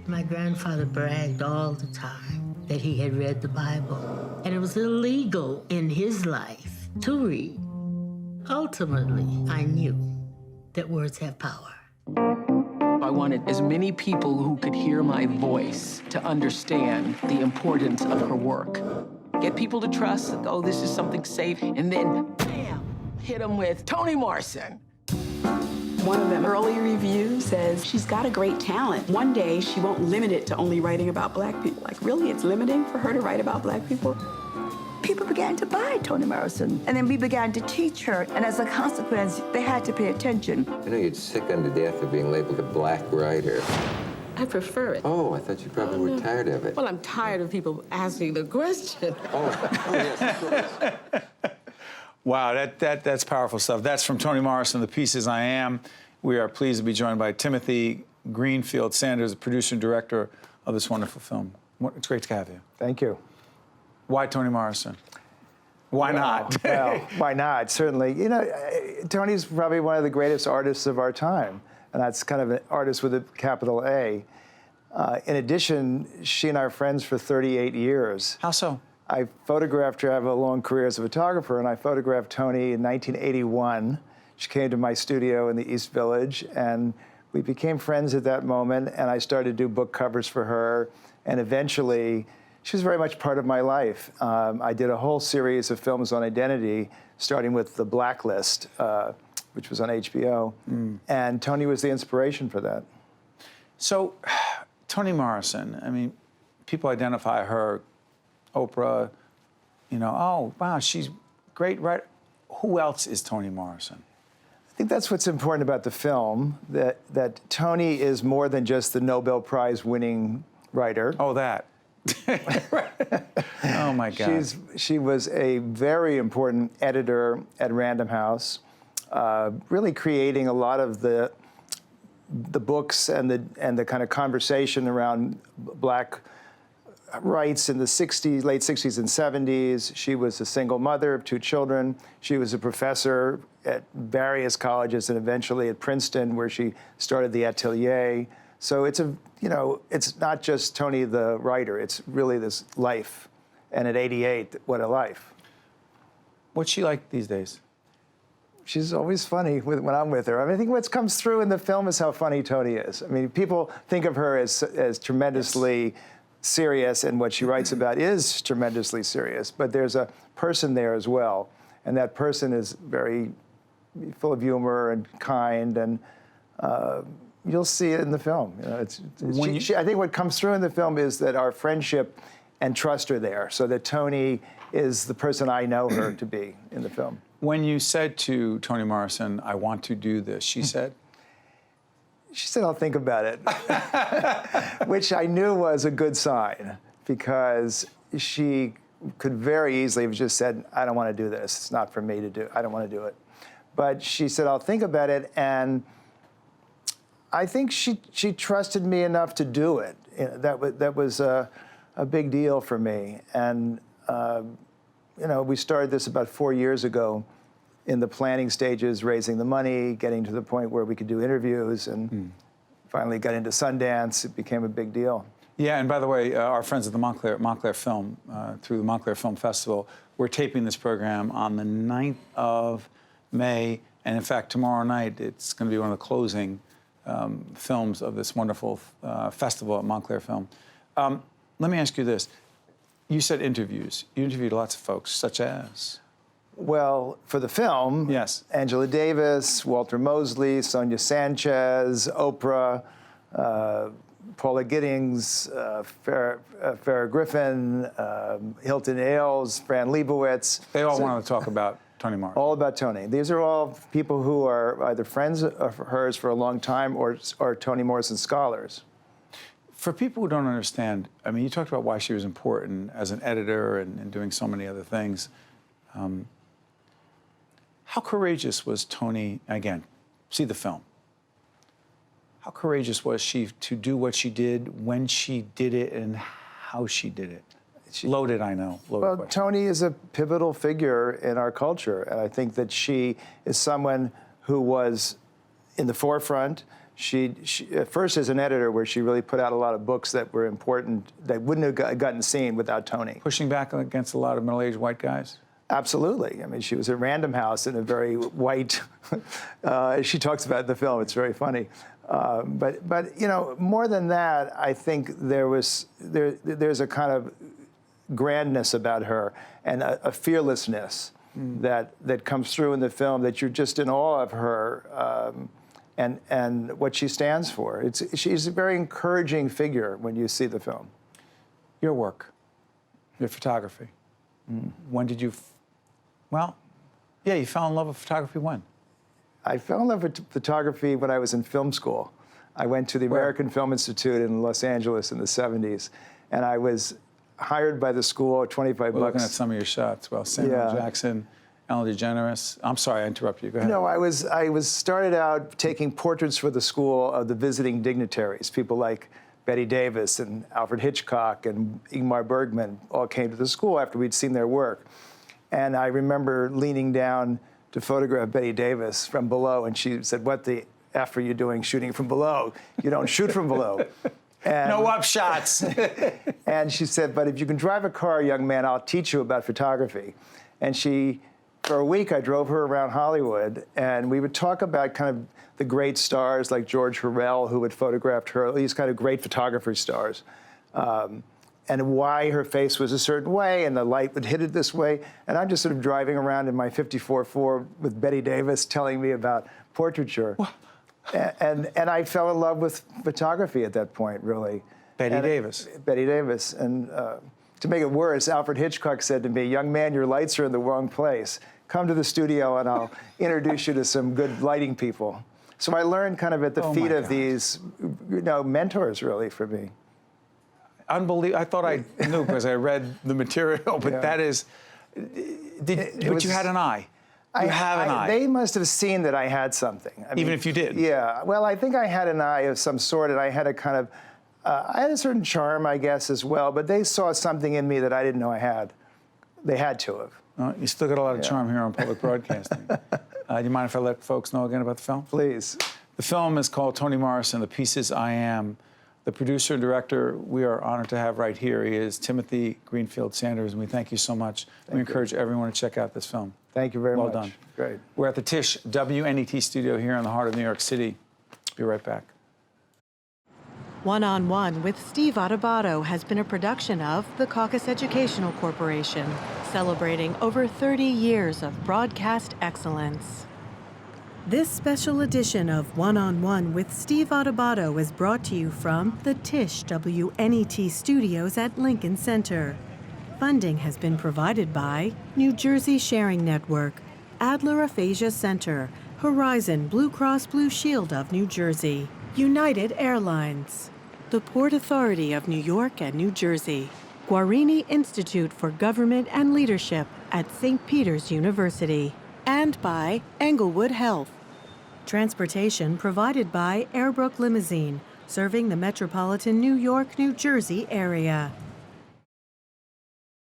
My grandfather bragged all the time that he had read the Bible, and it was illegal in his life to read. Ultimately, I knew that words have power. I wanted as many people who could hear my voice to understand the importance of her work. Get people to trust that, oh, this is something safe, and then, bam, hit them with Toni Morrison. One of the early reviews says she's got a great talent. One day, she won't limit it to only writing about Black people. Like, really, it's limiting for her to write about Black people? People began to buy Toni Morrison, and then we began to teach her, and as a consequence, they had to pay attention. I know you'd sick unto death of being labeled a black writer. I prefer it. Oh, I thought you probably were tired of it. Well, I'm tired of people asking the question. Oh yes, of course. Wow, that's powerful stuff. That's from Toni Morrison, The Pieces I Am. We are pleased to be joined by Timothy Greenfield-Sanders, the producer and director of this wonderful film. It's great to have you. Thank you. Why Toni Morrison? Why not? Well, why not? Certainly. You know, Toni's probably one of the greatest artists of our time, and that's kind of an artist with a capital A. In addition, she and I are friends for 38 years. How so? I photographed her. I have a long career as a photographer, and I photographed Toni in 1981. She came to my studio in the East Village, and we became friends at that moment, and I started to do book covers for her, and eventually, she was very much part of my life. I did a whole series of films on identity, starting with The Blacklist, which was on HBO, and Toni was the inspiration for that. So, Toni Morrison, I mean, people identify her, Oprah, you know, oh, wow, she's great, right? Who else is Toni Morrison? I think that's what's important about the film, that Toni is more than just the Nobel Prize winning writer. Oh, that. Oh, my God. She was a very important editor at Random House, really creating a lot of the books and the kind of conversation around Black rights in the 60s, late 60s and 70s. She was a single mother of 2 children. She was a professor at various colleges and eventually at Princeton, where she started the Atelier. So it's it's not just Toni the writer, it's really this life. And at 88, what a life. What's she like these days? She's always funny when I'm with her. I mean, I think what comes through in the film is how funny Toni is. I mean, people think of her as tremendously serious, and what she writes about is tremendously serious, but there's a person there as well, and that person is very full of humor and kind, and you'll see it in the film. You know, I think what comes through in the film is that our friendship and trust are there, so that Toni is the person I know her to be in the film. When you said to Toni Morrison, I want to do this, she said? She said, I'll think about it, which I knew was a good sign, because she could very easily have just said, I don't want to do this. It's not for me to do. I don't want to do it. But she said, I'll think about it, and I think she trusted me enough to do it. You know, that was a big deal for me. And, you know, we started this about 4 years ago, in the planning stages, raising the money, getting to the point where we could do interviews, and finally got into Sundance. It became a big deal. Yeah, and by the way, our friends at the Montclair Film, through the Montclair Film Festival, we're taping this program on the 9th of May, and in fact, tomorrow night, it's going to be one of the closing films of this wonderful festival at Montclair Film. Let me ask you this. You said interviews. You interviewed lots of folks, such as? Well, for the film, yes, Angela Davis, Walter Mosley, Sonia Sanchez, Oprah, Paula Giddings, Farrah Griffin, Hilton Ailes, Fran Lebowitz. They all wanted to talk about Toni Morrison. All about Toni. These are all people who are either friends of hers for a long time or Toni Morrison scholars. For people who don't understand, I mean, you talked about why she was important as an editor and doing so many other things. How courageous was Toni, again, see the film, how courageous was she to do what she did, when she did it, and how she did it? Loaded, I know. Well, Toni is a pivotal figure in our culture, and I think that she is someone who was in the forefront, She at first as an editor, where she really put out a lot of books that were important, that wouldn't have gotten seen without Toni. Pushing back against a lot of middle-aged white guys? Absolutely. I mean, she was at Random House in a very white, she talks about it in the film, it's very funny. But you know, more than that, I think there's a kind of grandness about her and a fearlessness that comes through in the film, that you're just in awe of her and what she stands for. She's a very encouraging figure when you see the film. Your work, your photography. When did you, well, yeah, you fell in love with photography when? I fell in love with photography when I was in film school. I went to the American Film Institute in Los Angeles in the 70s, and I was hired by the school at 25 We're bucks. looking at some of your shots. Well, Samuel Jackson, Ellen DeGeneres. I'm sorry, I interrupt you. Go ahead. No, I was started out taking portraits for the school of the visiting dignitaries. People like Betty Davis and Alfred Hitchcock and Ingmar Bergman all came to the school after we'd seen their work. And I remember leaning down to photograph Betty Davis from below, and she said, "What the F are you doing shooting from below? You don't shoot from below." And, no up shots. And she said, "But if you can drive a car, young man, I'll teach you about photography." And for a week, I drove her around Hollywood, and we would talk about kind of the great stars like George Hurrell, who had photographed her, these kind of great photography stars, and why her face was a certain way, and the light would hit it this way. And I'm just sort of driving around in my 54 Ford with Betty Davis telling me about portraiture. And I fell in love with photography at that point, really. Betty Davis. Betty Davis. And to make it worse, Alfred Hitchcock said to me, "Young man, your lights are in the wrong place. Come to the studio and I'll introduce you to some good lighting people." So I learned kind of at the feet of these, mentors, really, for me. Unbelievable. I thought I knew because I read the material, but that is, but you had an eye. You have an eye. They must have seen that I had something. Even if you did? Yeah. Well, I think I had an eye of some sort, and I had a kind of, I had a certain charm, I guess, as well, but they saw something in me that I didn't know I had. They had to have. You still got a lot of charm here on public broadcasting. Do you mind if I let folks know again about the film? Please. The film is called Toni Morrison, The Pieces I Am. The producer and director we are honored to have right here, he is Timothy Greenfield-Sanders, and we thank you so much. We encourage everyone to check out this film. Thank you very much. Well done. Great. We're at the Tisch WNET studio here in the heart of New York City. Be right back. One-on-One with Steve Adubato has been a production of the Caucus Educational Corporation, celebrating over 30 years of broadcast excellence. This special edition of One-on-One with Steve Adubato is brought to you from the Tisch WNET studios at Lincoln Center. Funding has been provided by New Jersey Sharing Network, Adler Aphasia Center, Horizon Blue Cross Blue Shield of New Jersey, United Airlines, the Port Authority of New York and New Jersey, Guarini Institute for Government and Leadership at St. Peter's University, and by Englewood Health. Transportation provided by Airbrook Limousine, serving the metropolitan New York, New Jersey area.